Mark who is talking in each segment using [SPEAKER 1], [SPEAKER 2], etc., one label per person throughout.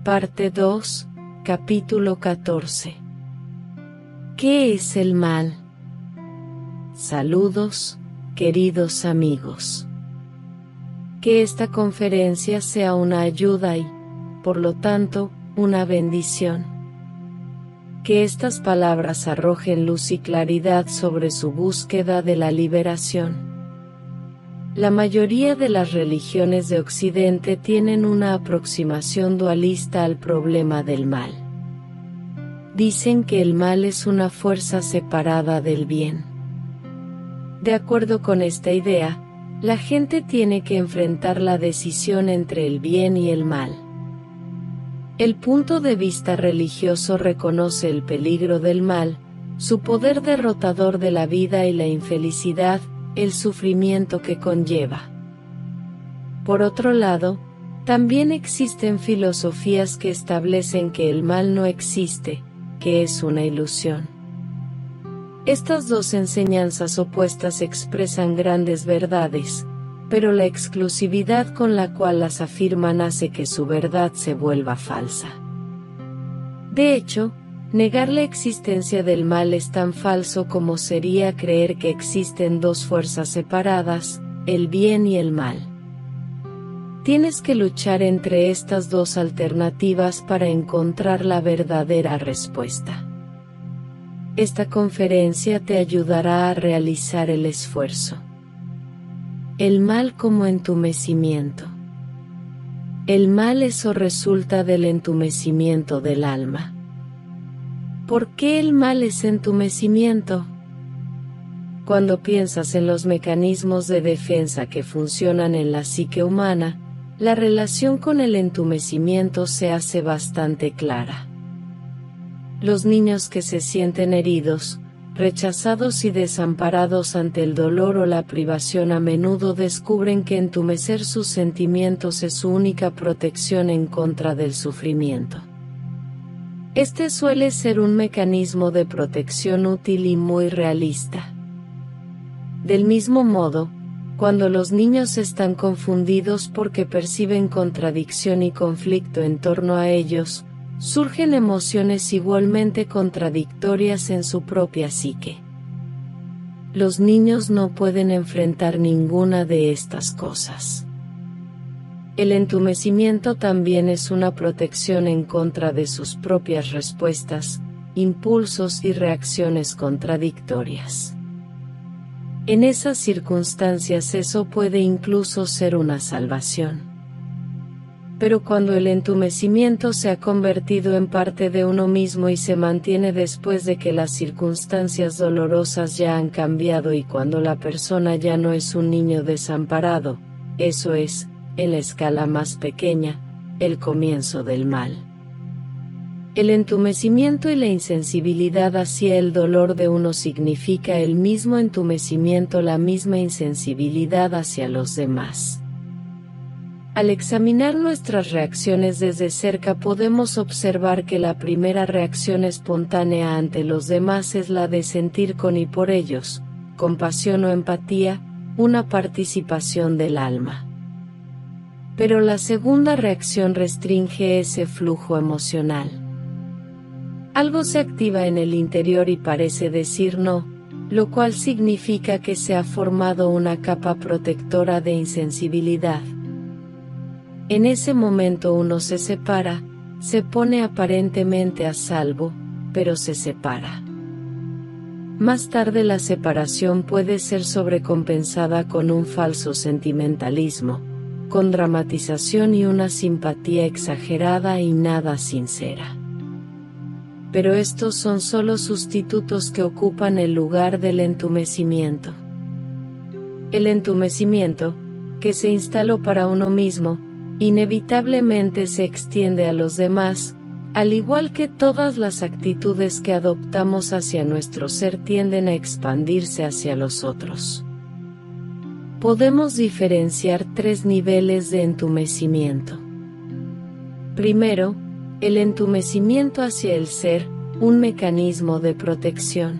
[SPEAKER 1] Parte 2, capítulo 14. ¿Qué es el mal? Saludos, queridos amigos. Que esta conferencia sea una ayuda y, por lo tanto, una bendición. Que estas palabras arrojen luz y claridad sobre su búsqueda de la liberación. La mayoría de las religiones de Occidente tienen una aproximación dualista al problema del mal. Dicen que el mal es una fuerza separada del bien. De acuerdo con esta idea, la gente tiene que enfrentar la decisión entre el bien y el mal. El punto de vista religioso reconoce el peligro del mal, su poder derrotador de la vida y la infelicidad, el sufrimiento que conlleva. Por otro lado, también existen filosofías que establecen que el mal no existe, que es una ilusión. Estas dos enseñanzas opuestas expresan grandes verdades, pero la exclusividad con la cual las afirman hace que su verdad se vuelva falsa. De hecho, negar la existencia del mal es tan falso como sería creer que existen dos fuerzas separadas, el bien y el mal. Tienes que luchar entre estas dos alternativas para encontrar la verdadera respuesta. Esta conferencia te ayudará a realizar el esfuerzo. El mal como entumecimiento. El mal eso resulta del entumecimiento del alma. ¿Por qué el mal es entumecimiento? Cuando piensas en los mecanismos de defensa que funcionan en la psique humana, la relación con el entumecimiento se hace bastante clara. Los niños que se sienten heridos, rechazados y desamparados ante el dolor o la privación a menudo descubren que entumecer sus sentimientos es su única protección en contra del sufrimiento. Este suele ser un mecanismo de protección útil y muy realista. Del mismo modo, cuando los niños están confundidos porque perciben contradicción y conflicto en torno a ellos, surgen emociones igualmente contradictorias en su propia psique. Los niños no pueden enfrentar ninguna de estas cosas. El entumecimiento también es una protección en contra de sus propias respuestas, impulsos y reacciones contradictorias. En esas circunstancias eso puede incluso ser una salvación. Pero cuando el entumecimiento se ha convertido en parte de uno mismo y se mantiene después de que las circunstancias dolorosas ya han cambiado y cuando la persona ya no es un niño desamparado, eso es, en la escala más pequeña, el comienzo del mal. El entumecimiento y la insensibilidad hacia el dolor de uno significa el mismo entumecimiento, la misma insensibilidad hacia los demás. Al examinar nuestras reacciones desde cerca podemos observar que la primera reacción espontánea ante los demás es la de sentir con y por ellos, compasión o empatía, una participación del alma. Pero la segunda reacción restringe ese flujo emocional. Algo se activa en el interior y parece decir no, lo cual significa que se ha formado una capa protectora de insensibilidad. En ese momento uno se separa, se pone aparentemente a salvo, pero se separa. Más tarde la separación puede ser sobrecompensada con un falso sentimentalismo, con dramatización y una simpatía exagerada y nada sincera. Pero estos son solo sustitutos que ocupan el lugar del entumecimiento. El entumecimiento, que se instaló para uno mismo, inevitablemente se extiende a los demás, al igual que todas las actitudes que adoptamos hacia nuestro ser tienden a expandirse hacia los otros. Podemos diferenciar tres niveles de entumecimiento. Primero, el entumecimiento hacia el ser, un mecanismo de protección.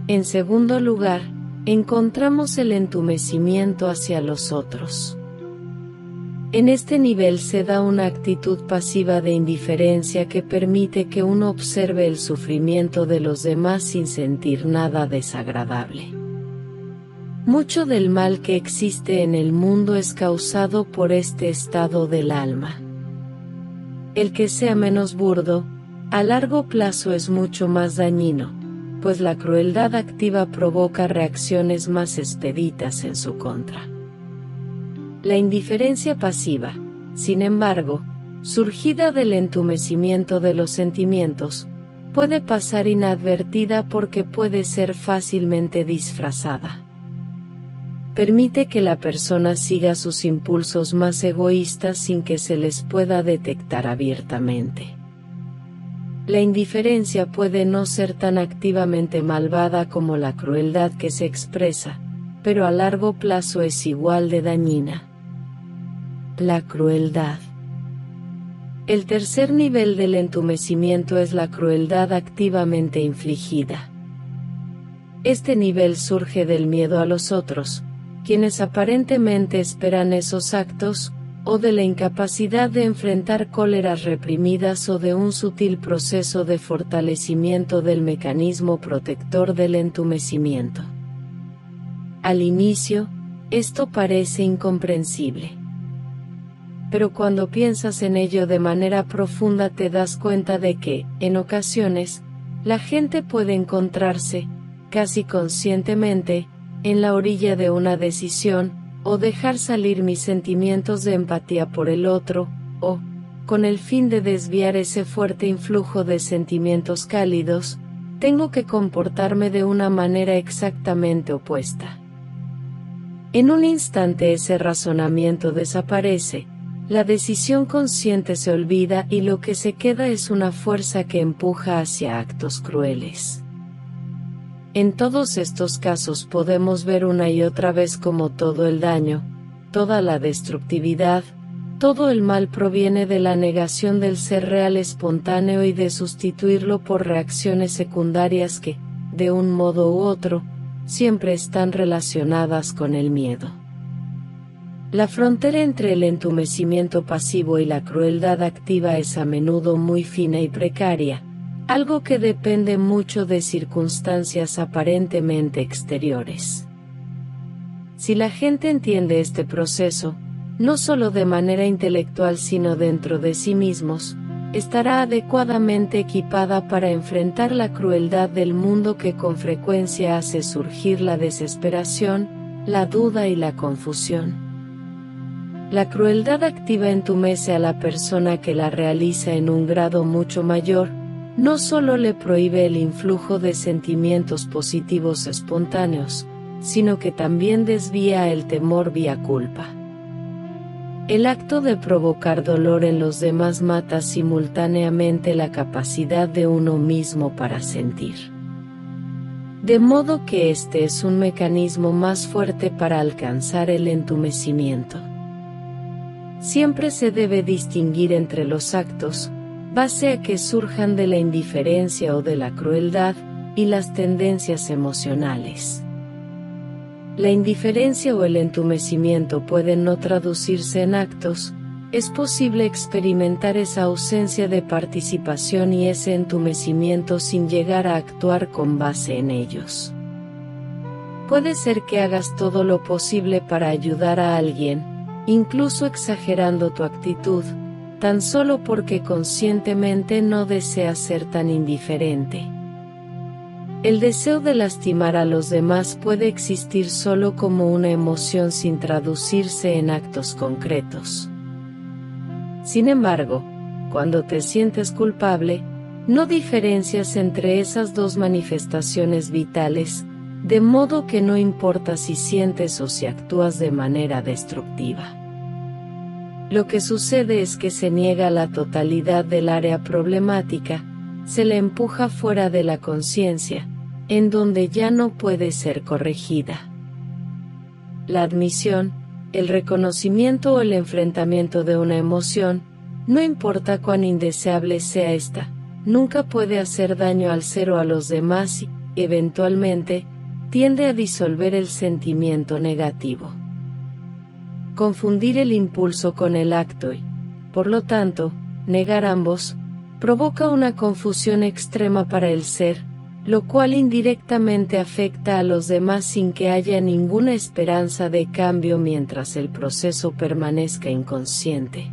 [SPEAKER 1] En segundo lugar, encontramos el entumecimiento hacia los otros. En este nivel se da una actitud pasiva de indiferencia que permite que uno observe el sufrimiento de los demás sin sentir nada desagradable. Mucho del mal que existe en el mundo es causado por este estado del alma. El que sea menos burdo, a largo plazo es mucho más dañino, pues la crueldad activa provoca reacciones más expeditas en su contra. La indiferencia pasiva, sin embargo, surgida del entumecimiento de los sentimientos, puede pasar inadvertida porque puede ser fácilmente disfrazada. Permite que la persona siga sus impulsos más egoístas sin que se les pueda detectar abiertamente. La indiferencia puede no ser tan activamente malvada como la crueldad que se expresa, pero a largo plazo es igual de dañina. La crueldad. El tercer nivel del entumecimiento es la crueldad activamente infligida. Este nivel surge del miedo a los otros, quienes aparentemente esperan esos actos, o de la incapacidad de enfrentar cóleras reprimidas o de un sutil proceso de fortalecimiento del mecanismo protector del entumecimiento. Al inicio, esto parece incomprensible. Pero cuando piensas en ello de manera profunda te das cuenta de que, en ocasiones, la gente puede encontrarse, casi conscientemente, en la orilla de una decisión, o dejar salir mis sentimientos de empatía por el otro, o, con el fin de desviar ese fuerte influjo de sentimientos cálidos, tengo que comportarme de una manera exactamente opuesta. En un instante ese razonamiento desaparece, la decisión consciente se olvida y lo que se queda es una fuerza que empuja hacia actos crueles. En todos estos casos podemos ver una y otra vez cómo todo el daño, toda la destructividad, todo el mal proviene de la negación del ser real espontáneo y de sustituirlo por reacciones secundarias que, de un modo u otro, siempre están relacionadas con el miedo. La frontera entre el entumecimiento pasivo y la crueldad activa es a menudo muy fina y precaria, algo que depende mucho de circunstancias aparentemente exteriores. Si la gente entiende este proceso, no solo de manera intelectual sino dentro de sí mismos, estará adecuadamente equipada para enfrentar la crueldad del mundo que con frecuencia hace surgir la desesperación, la duda y la confusión. La crueldad activa entumece a la persona que la realiza en un grado mucho mayor, no solo le prohíbe el influjo de sentimientos positivos espontáneos, sino que también desvía el temor vía culpa. El acto de provocar dolor en los demás mata simultáneamente la capacidad de uno mismo para sentir. De modo que este es un mecanismo más fuerte para alcanzar el entumecimiento. Siempre se debe distinguir entre los actos, base a que surjan de la indiferencia o de la crueldad, y las tendencias emocionales. La indiferencia o el entumecimiento pueden no traducirse en actos, es posible experimentar esa ausencia de participación y ese entumecimiento sin llegar a actuar con base en ellos. Puede ser que hagas todo lo posible para ayudar a alguien, incluso exagerando tu actitud, tan solo porque conscientemente no deseas ser tan indiferente. El deseo de lastimar a los demás puede existir solo como una emoción sin traducirse en actos concretos. Sin embargo, cuando te sientes culpable, no diferencias entre esas dos manifestaciones vitales, de modo que no importa si sientes o si actúas de manera destructiva. Lo que sucede es que se niega la totalidad del área problemática, se le empuja fuera de la conciencia, en donde ya no puede ser corregida. La admisión, el reconocimiento o el enfrentamiento de una emoción, no importa cuán indeseable sea esta, nunca puede hacer daño al ser o a los demás y, eventualmente, tiende a disolver el sentimiento negativo. confundir el impulso con el acto y, por lo tanto, negar ambos, provoca una confusión extrema para el ser, lo cual indirectamente afecta a los demás sin que haya ninguna esperanza de cambio mientras el proceso permanezca inconsciente.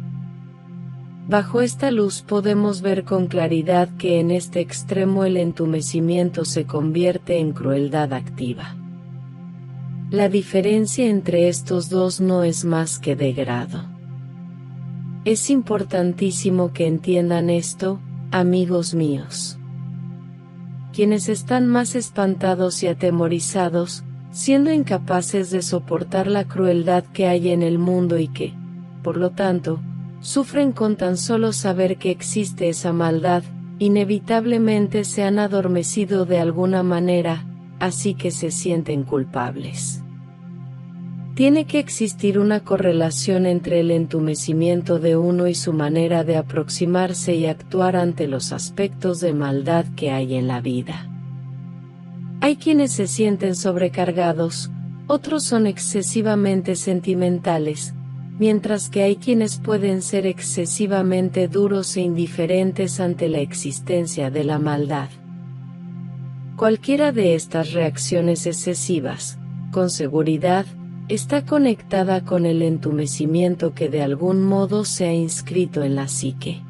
[SPEAKER 1] Bajo esta luz podemos ver con claridad que en este extremo el entumecimiento se convierte en crueldad activa. La diferencia entre estos dos no es más que de grado. Es importantísimo que entiendan esto, amigos míos. Quienes están más espantados y atemorizados, siendo incapaces de soportar la crueldad que hay en el mundo y que, por lo tanto, sufren con tan solo saber que existe esa maldad, inevitablemente se han adormecido de alguna manera, así que se sienten culpables. Tiene que existir una correlación entre el entumecimiento de uno y su manera de aproximarse y actuar ante los aspectos de maldad que hay en la vida. Hay quienes se sienten sobrecargados, otros son excesivamente sentimentales, mientras que hay quienes pueden ser excesivamente duros e indiferentes ante la existencia de la maldad. Cualquiera de estas reacciones excesivas, con seguridad, está conectada con el entumecimiento que de algún modo se ha inscrito en la psique.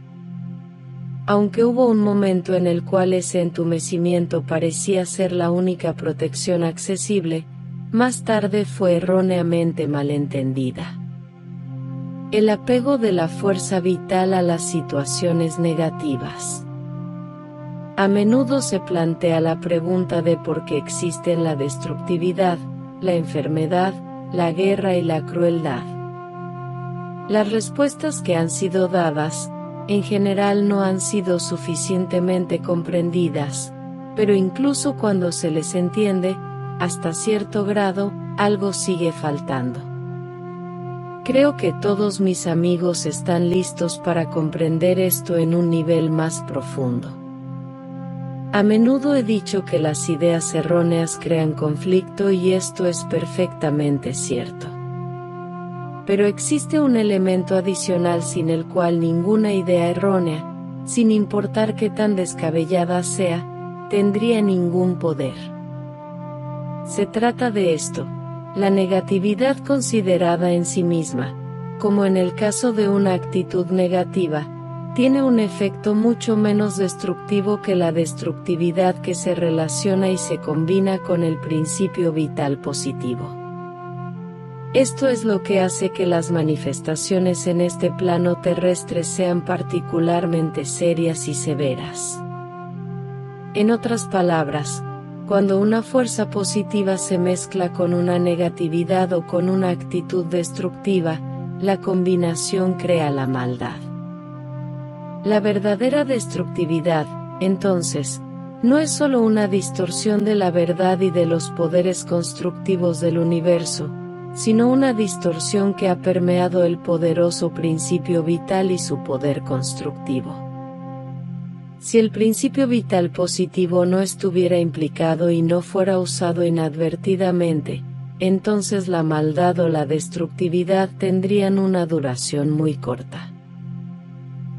[SPEAKER 1] Aunque hubo un momento en el cual ese entumecimiento parecía ser la única protección accesible, más tarde fue erróneamente malentendida. El apego de la fuerza vital a las situaciones negativas. A menudo se plantea la pregunta de por qué existen la destructividad, la enfermedad, la guerra y la crueldad. Las respuestas que han sido dadas, en general no han sido suficientemente comprendidas, pero incluso cuando se les entiende, hasta cierto grado, algo sigue faltando. Creo que todos mis amigos están listos para comprender esto en un nivel más profundo. A menudo he dicho que las ideas erróneas crean conflicto y esto es perfectamente cierto. Pero existe un elemento adicional sin el cual ninguna idea errónea, sin importar qué tan descabellada sea, tendría ningún poder. Se trata de esto, la negatividad considerada en sí misma, como en el caso de una actitud negativa, tiene un efecto mucho menos destructivo que la destructividad que se relaciona y se combina con el principio vital positivo. Esto es lo que hace que las manifestaciones en este plano terrestre sean particularmente serias y severas. En otras palabras, cuando una fuerza positiva se mezcla con una negatividad o con una actitud destructiva, la combinación crea la maldad. La verdadera destructividad, entonces, no es solo una distorsión de la verdad y de los poderes constructivos del universo, sino una distorsión que ha permeado el poderoso principio vital y su poder constructivo. Si el principio vital positivo no estuviera implicado y no fuera usado inadvertidamente, entonces la maldad o la destructividad tendrían una duración muy corta.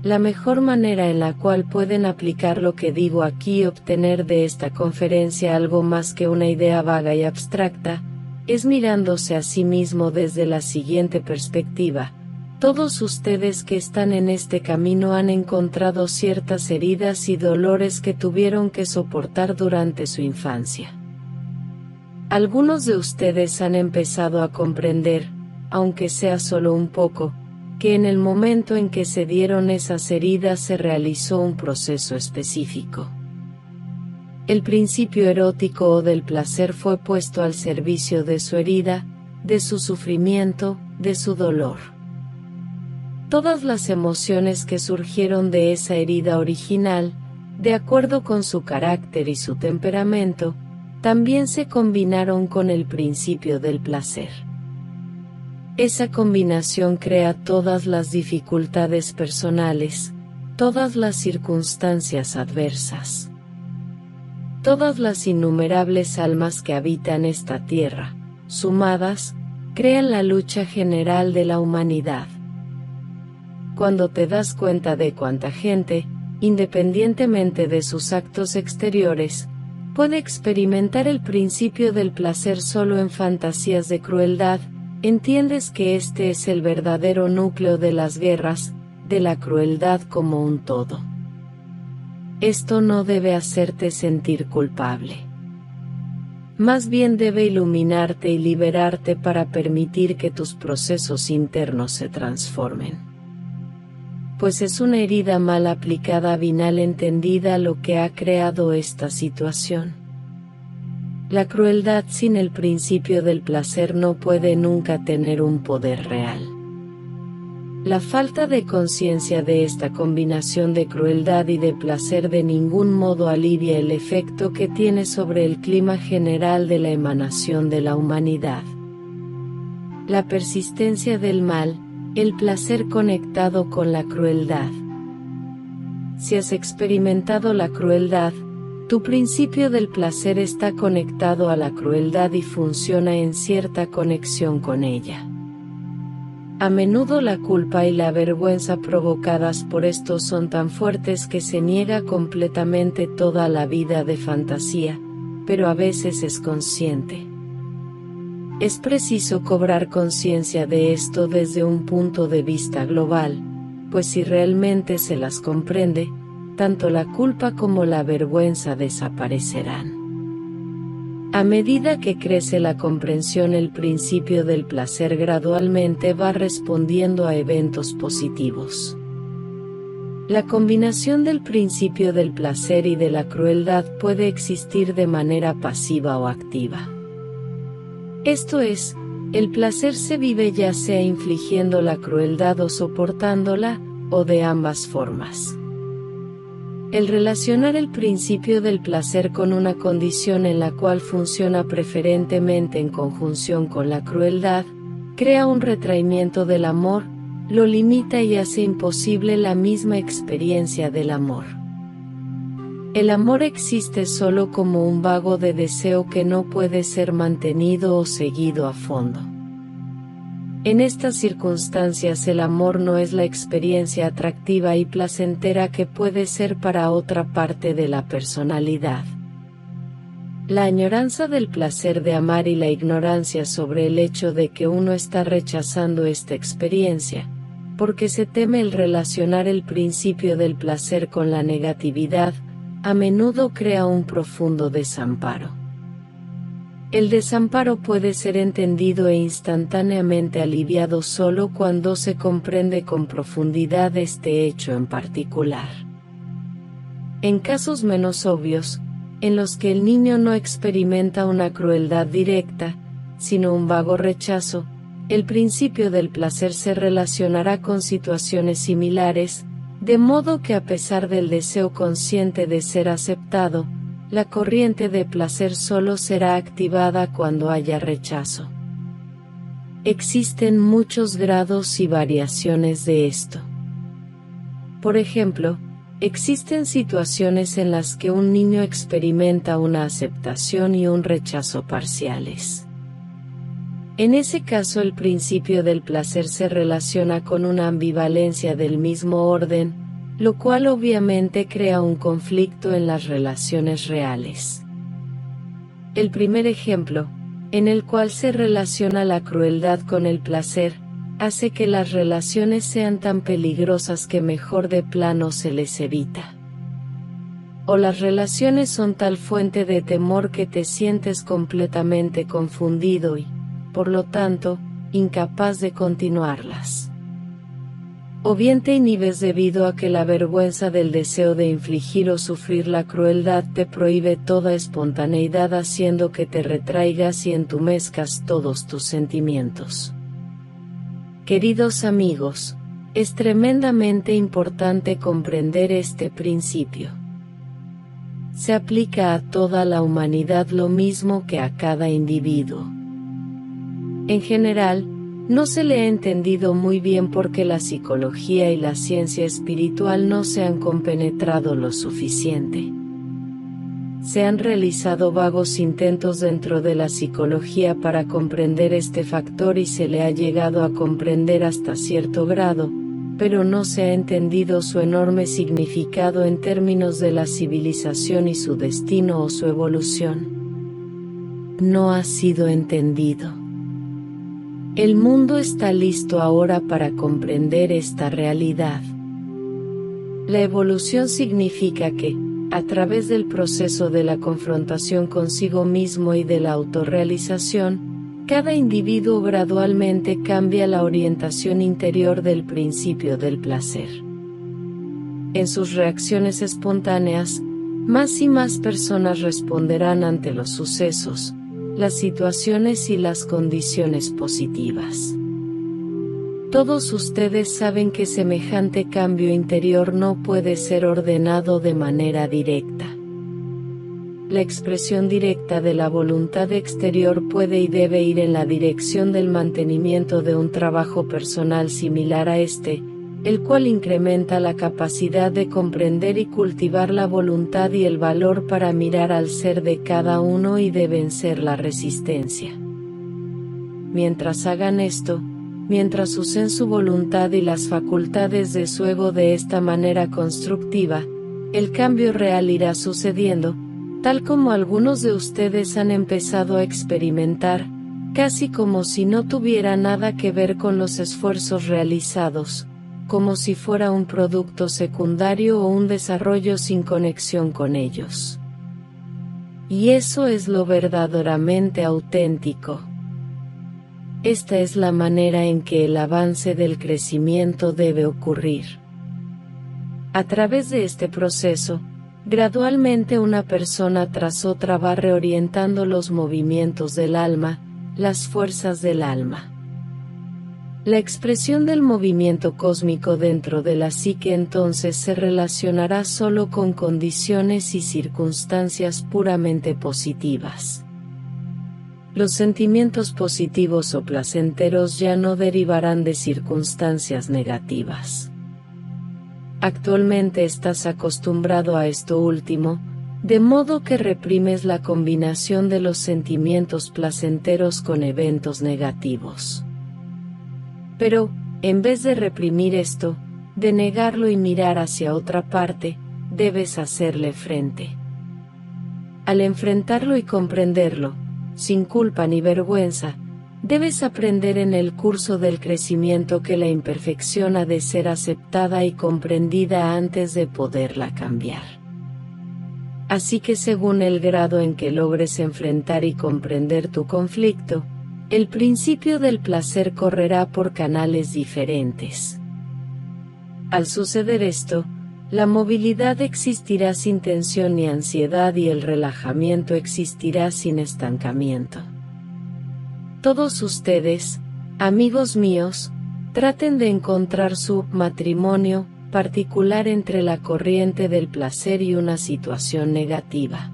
[SPEAKER 1] La mejor manera en la cual pueden aplicar lo que digo aquí y obtener de esta conferencia algo más que una idea vaga y abstracta, es mirándose a sí mismo desde la siguiente perspectiva. Todos ustedes que están en este camino han encontrado ciertas heridas y dolores que tuvieron que soportar durante su infancia. Algunos de ustedes han empezado a comprender, aunque sea solo un poco, que en el momento en que se dieron esas heridas se realizó un proceso específico. El principio erótico o del placer fue puesto al servicio de su herida, de su sufrimiento, de su dolor. Todas las emociones que surgieron de esa herida original, de acuerdo con su carácter y su temperamento, también se combinaron con el principio del placer. Esa combinación crea todas las dificultades personales, todas las circunstancias adversas. Todas las innumerables almas que habitan esta tierra, sumadas, crean la lucha general de la humanidad. Cuando te das cuenta de cuánta gente, independientemente de sus actos exteriores, puede experimentar el principio del placer solo en fantasías de crueldad, entiendes que este es el verdadero núcleo de las guerras, de la crueldad como un todo. Esto no debe hacerte sentir culpable. Más bien debe iluminarte y liberarte para permitir que tus procesos internos se transformen. Pues es una herida mal aplicada vinal entendida lo que ha creado esta situación. La crueldad sin el principio del placer no puede nunca tener un poder real. La falta de conciencia de esta combinación de crueldad y de placer de ningún modo alivia el efecto que tiene sobre el clima general de la emanación de la humanidad. La persistencia del mal, el placer conectado con la crueldad. Si has experimentado la crueldad, tu principio del placer está conectado a la crueldad y funciona en cierta conexión con ella. A menudo la culpa y la vergüenza provocadas por esto son tan fuertes que se niega completamente toda la vida de fantasía, pero a veces es consciente. Es preciso cobrar conciencia de esto desde un punto de vista global, pues si realmente se las comprende, tanto la culpa como la vergüenza desaparecerán. A medida que crece la comprensión, el principio del placer gradualmente va respondiendo a eventos positivos. La combinación del principio del placer y de la crueldad puede existir de manera pasiva o activa. Esto es, el placer se vive ya sea infligiendo la crueldad o soportándola, o de ambas formas. El relacionar el principio del placer con una condición en la cual funciona preferentemente en conjunción con la crueldad, crea un retraimiento del amor, lo limita y hace imposible la misma experiencia del amor. El amor existe solo como un vago de deseo que no puede ser mantenido o seguido a fondo. En estas circunstancias el amor no es la experiencia atractiva y placentera que puede ser para otra parte de la personalidad. La añoranza del placer de amar y la ignorancia sobre el hecho de que uno está rechazando esta experiencia, porque se teme el relacionar el principio del placer con la negatividad, a menudo crea un profundo desamparo. El desamparo puede ser entendido e instantáneamente aliviado solo cuando se comprende con profundidad este hecho en particular. En casos menos obvios, en los que el niño no experimenta una crueldad directa, sino un vago rechazo, el principio del placer se relacionará con situaciones similares, de modo que a pesar del deseo consciente de ser aceptado, la corriente de placer solo será activada cuando haya rechazo. Existen muchos grados y variaciones de esto. Por ejemplo, existen situaciones en las que un niño experimenta una aceptación y un rechazo parciales. En ese caso el principio del placer se relaciona con una ambivalencia del mismo orden, lo cual obviamente crea un conflicto en las relaciones reales. El primer ejemplo, en el cual se relaciona la crueldad con el placer, hace que las relaciones sean tan peligrosas que mejor de plano se les evita. O las relaciones son tal fuente de temor que te sientes completamente confundido y, por lo tanto, incapaz de continuarlas. O bien te inhibes debido a que la vergüenza del deseo de infligir o sufrir la crueldad te prohíbe toda espontaneidad, haciendo que te retraigas y entumezcas todos tus sentimientos. Queridos amigos, es tremendamente importante comprender este principio. Se aplica a toda la humanidad lo mismo que a cada individuo. En general, no se le ha entendido muy bien porque la psicología y la ciencia espiritual no se han compenetrado lo suficiente. Se han realizado vagos intentos dentro de la psicología para comprender este factor y se le ha llegado a comprender hasta cierto grado, pero no se ha entendido su enorme significado en términos de la civilización y su destino o su evolución. No ha sido entendido. El mundo está listo ahora para comprender esta realidad. La evolución significa que, a través del proceso de la confrontación consigo mismo y de la autorrealización, cada individuo gradualmente cambia la orientación interior del principio del placer. En sus reacciones espontáneas, más y más personas responderán ante los sucesos, las situaciones y las condiciones positivas. Todos ustedes saben que semejante cambio interior no puede ser ordenado de manera directa. La expresión directa de la voluntad exterior puede y debe ir en la dirección del mantenimiento de un trabajo personal similar a este, el cual incrementa la capacidad de comprender y cultivar la voluntad y el valor para mirar al ser de cada uno y de vencer la resistencia. Mientras hagan esto, mientras usen su voluntad y las facultades de su ego de esta manera constructiva, el cambio real irá sucediendo, tal como algunos de ustedes han empezado a experimentar, casi como si no tuviera nada que ver con los esfuerzos realizados, como si fuera un producto secundario o un desarrollo sin conexión con ellos. Y eso es lo verdaderamente auténtico. Esta es la manera en que el avance del crecimiento debe ocurrir. A través de este proceso, gradualmente una persona tras otra va reorientando los movimientos del alma, las fuerzas del alma. La expresión del movimiento cósmico dentro de la psique entonces se relacionará solo con condiciones y circunstancias puramente positivas. Los sentimientos positivos o placenteros ya no derivarán de circunstancias negativas. Actualmente estás acostumbrado a esto último, de modo que reprimes la combinación de los sentimientos placenteros con eventos negativos. Pero, en vez de reprimir esto, de negarlo y mirar hacia otra parte, debes hacerle frente. Al enfrentarlo y comprenderlo, sin culpa ni vergüenza, debes aprender en el curso del crecimiento que la imperfección ha de ser aceptada y comprendida antes de poderla cambiar. Así que según el grado en que logres enfrentar y comprender tu conflicto, el principio del placer correrá por canales diferentes. Al suceder esto, la movilidad existirá sin tensión ni ansiedad y el relajamiento existirá sin estancamiento. Todos ustedes, amigos míos, traten de encontrar su matrimonio particular entre la corriente del placer y una situación negativa.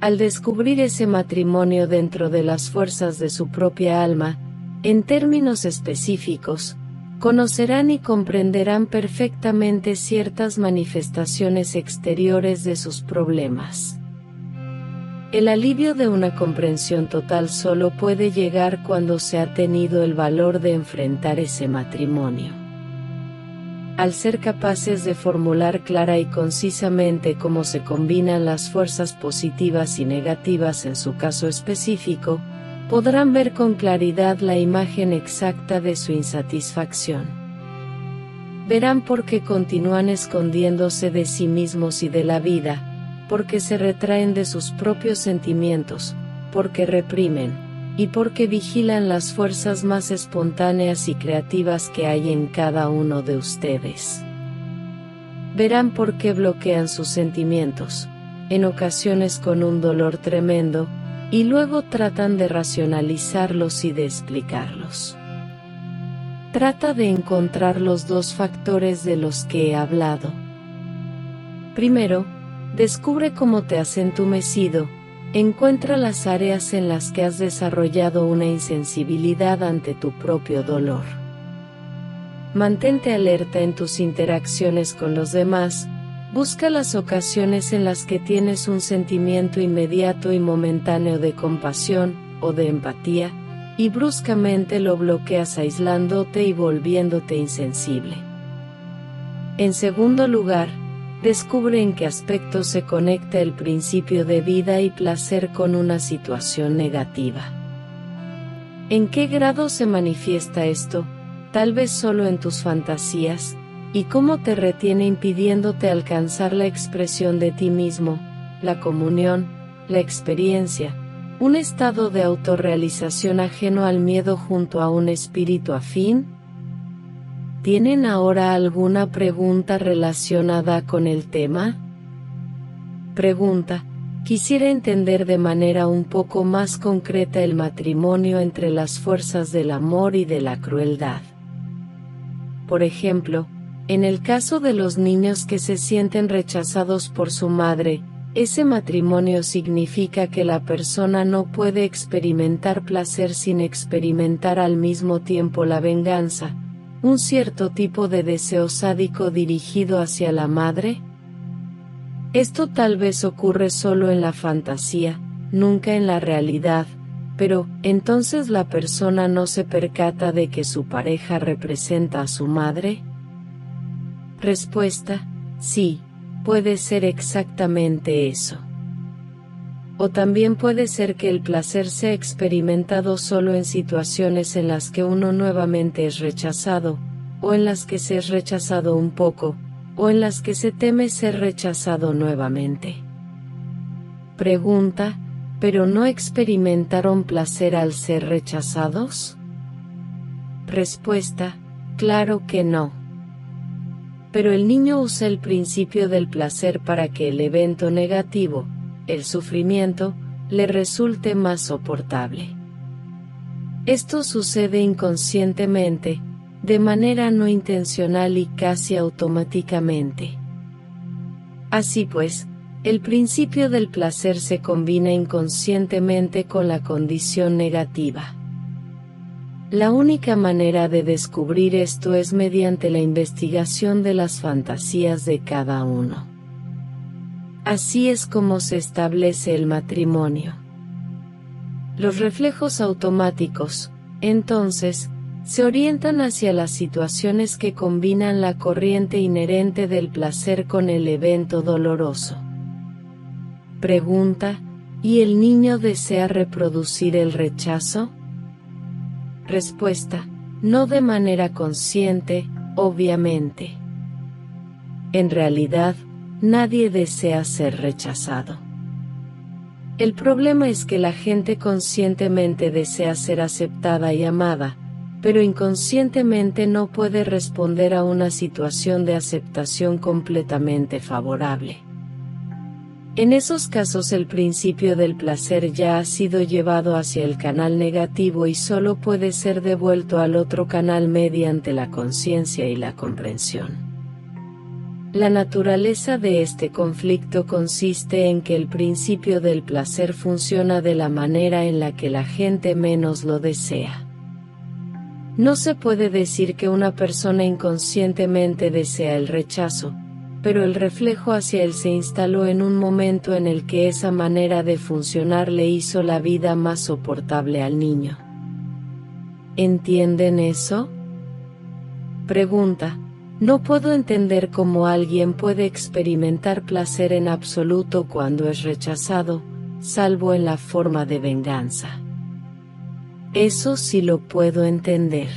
[SPEAKER 1] Al descubrir ese matrimonio dentro de las fuerzas de su propia alma, en términos específicos, conocerán y comprenderán perfectamente ciertas manifestaciones exteriores de sus problemas. El alivio de una comprensión total solo puede llegar cuando se ha tenido el valor de enfrentar ese matrimonio. Al ser capaces de formular clara y concisamente cómo se combinan las fuerzas positivas y negativas en su caso específico, podrán ver con claridad la imagen exacta de su insatisfacción. Verán por qué continúan escondiéndose de sí mismos y de la vida, porque se retraen de sus propios sentimientos, porque reprimen, y porque vigilan las fuerzas más espontáneas y creativas que hay en cada uno de ustedes. Verán por qué bloquean sus sentimientos, en ocasiones con un dolor tremendo, y luego tratan de racionalizarlos y de explicarlos. Trata de encontrar los dos factores de los que he hablado. Primero, descubre cómo te has entumecido. Encuentra las áreas en las que has desarrollado una insensibilidad ante tu propio dolor. Mantente alerta en tus interacciones con los demás, Busca las ocasiones en las que tienes un sentimiento inmediato y momentáneo de compasión, o de empatía, y bruscamente lo bloqueas aislándote y volviéndote insensible. En segundo lugar, descubre en qué aspecto se conecta el principio de vida y placer con una situación negativa. ¿En qué grado se manifiesta esto? Tal vez solo en tus fantasías, y cómo te retiene impidiéndote alcanzar la expresión de ti mismo, la comunión, la experiencia, un estado de autorrealización ajeno al miedo junto a un espíritu afín. ¿Tienen ahora alguna pregunta relacionada con el tema? Pregunta: quisiera entender de manera un poco más concreta el matrimonio entre las fuerzas del amor y de la crueldad. Por ejemplo, en el caso de los niños que se sienten rechazados por su madre, ese matrimonio significa que la persona no puede experimentar placer sin experimentar al mismo tiempo la venganza, un cierto tipo de deseo sádico dirigido hacia la madre. Esto tal vez ocurre solo en la fantasía, nunca en la realidad, pero entonces la persona no se percata de que su pareja representa a su madre. Respuesta: sí, puede ser exactamente eso. O también puede ser que el placer sea experimentado solo en situaciones en las que uno nuevamente es rechazado, o en las que se es rechazado un poco, o en las que se teme ser rechazado nuevamente. Pregunta: ¿pero no experimentaron placer al ser rechazados? Respuesta: claro que no. Pero el niño usa el principio del placer para que el evento negativo, el sufrimiento, le resulte más soportable. Esto sucede inconscientemente, de manera no intencional y casi automáticamente. Así pues, el principio del placer se combina inconscientemente con la condición negativa. La única manera de descubrir esto es mediante la investigación de las fantasías de cada uno. Así es como se establece el matrimonio. Los reflejos automáticos, entonces, se orientan hacia las situaciones que combinan la corriente inherente del placer con el evento doloroso. Pregunta: ¿y el niño desea reproducir el rechazo? Respuesta: no de manera consciente, obviamente. En realidad, nadie desea ser rechazado. El problema es que la gente conscientemente desea ser aceptada y amada, pero inconscientemente no puede responder a una situación de aceptación completamente favorable. En esos casos el principio del placer ya ha sido llevado hacia el canal negativo y solo puede ser devuelto al otro canal mediante la conciencia y la comprensión. La naturaleza de este conflicto consiste en que el principio del placer funciona de la manera en la que la gente menos lo desea. No se puede decir que una persona inconscientemente desea el rechazo, pero el reflejo hacia él se instaló en un momento en el que esa manera de funcionar le hizo la vida más soportable al niño. ¿Entienden eso? Pregunta: no puedo entender cómo alguien puede experimentar placer en absoluto cuando es rechazado, salvo en la forma de venganza. Eso sí lo puedo entender.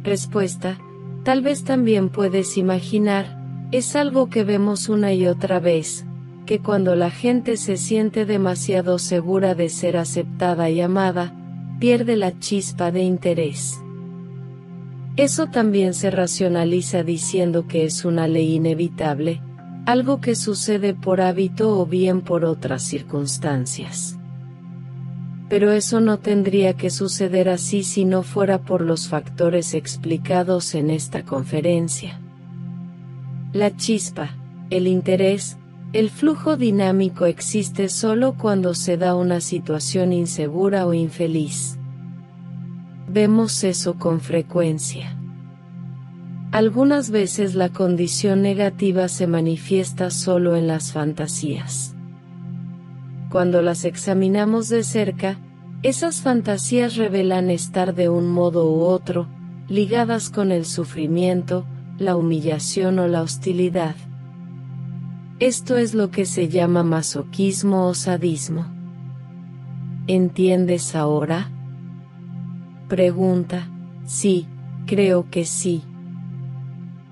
[SPEAKER 1] Respuesta: tal vez también puedes imaginar, es algo que vemos una y otra vez, que cuando la gente se siente demasiado segura de ser aceptada y amada, pierde la chispa de interés. Eso también se racionaliza diciendo que es una ley inevitable, algo que sucede por hábito o bien por otras circunstancias. Pero eso no tendría que suceder así si no fuera por los factores explicados en esta conferencia. La chispa, el interés, el flujo dinámico existe solo cuando se da una situación insegura o infeliz. Vemos eso con frecuencia. Algunas veces la condición negativa se manifiesta solo en las fantasías. Cuando las examinamos de cerca, esas fantasías revelan estar de un modo u otro, ligadas con el sufrimiento, la humillación o la hostilidad. Esto es lo que se llama masoquismo o sadismo. ¿Entiendes ahora? Pregunta: sí, creo que sí.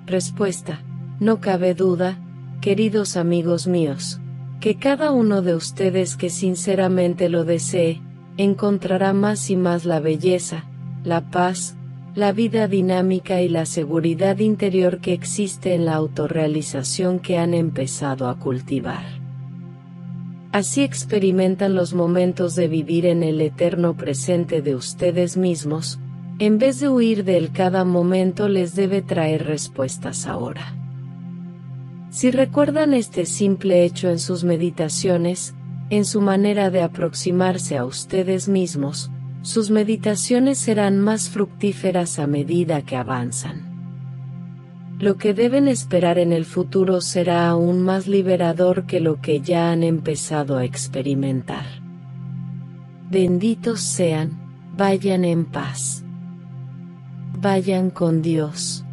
[SPEAKER 1] Respuesta: no cabe duda, queridos amigos míos, que cada uno de ustedes que sinceramente lo desee, encontrará más y más la belleza, la paz, la vida dinámica y la seguridad interior que existe en la autorrealización que han empezado a cultivar. Así experimentan los momentos de vivir en el eterno presente de ustedes mismos. En vez de huir de él, cada momento les debe traer respuestas ahora. Si recuerdan este simple hecho en sus meditaciones, en su manera de aproximarse a ustedes mismos, sus meditaciones serán más fructíferas a medida que avanzan. Lo que deben esperar en el futuro será aún más liberador que lo que ya han empezado a experimentar. Benditos sean, vayan en paz. Vayan con Dios.